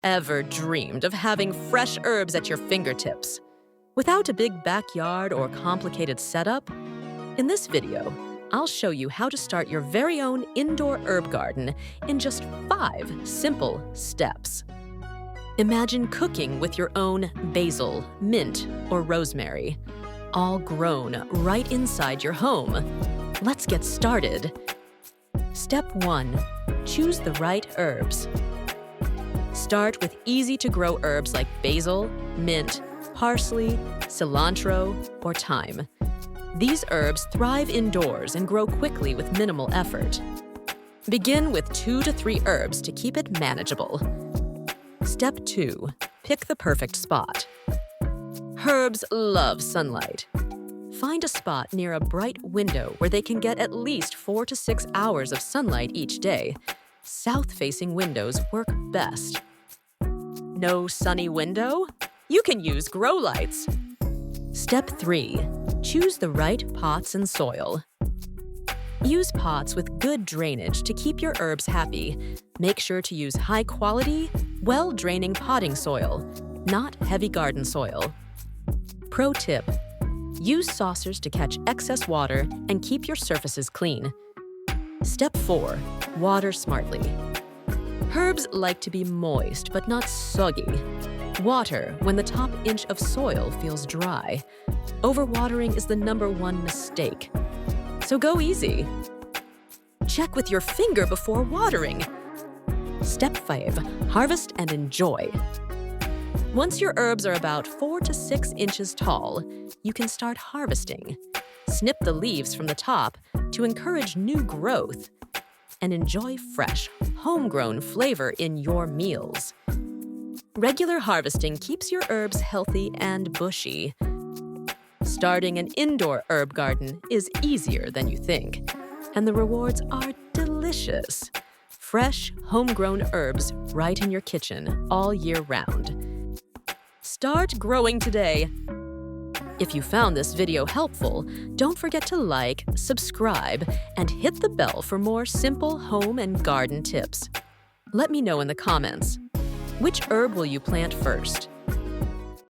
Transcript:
Ever dreamed of having fresh herbs at your fingertips? Without a big backyard or complicated setup? In this video, I'll show you how to start your very own indoor herb garden in just 5 simple steps. Imagine cooking with your own basil, mint, or rosemary, all grown right inside your home. Let's get started. Step 1. Choose the right herbs. Start with easy-to-grow herbs like basil, mint, parsley, cilantro, or thyme. These herbs thrive indoors and grow quickly with minimal effort. Begin with 2 to 3 herbs to keep it manageable. Step 2. Pick the perfect spot. Herbs love sunlight. Find a spot near a bright window where they can get at least 4 to 6 hours of sunlight each day. South-facing windows work best. No sunny window? You can use grow lights. Step 3. Choose the right pots and soil. Use pots with good drainage to keep your herbs happy. Make sure to use high-quality, well-draining potting soil, not heavy garden soil. Pro tip: use saucers to catch excess water and keep your surfaces clean. Step 4. Water smartly. Herbs like to be moist but not soggy. Water when the top inch of soil feels dry. Overwatering is the #1 mistake. So go easy. Check with your finger before watering. Step 5. Harvest and enjoy. Once your herbs are about 4 to 6 inches tall, you can start harvesting. Snip the leaves from the top to encourage new growth and enjoy fresh, homegrown flavor in your meals. Regular harvesting keeps your herbs healthy and bushy. Starting an indoor herb garden is easier than you think, and the rewards are delicious. Fresh, homegrown herbs right in your kitchen all year round. Start growing today. If you found this video helpful, don't forget to like, subscribe, and hit the bell for more simple home and garden tips. Let me know in the comments. Which herb will you plant first?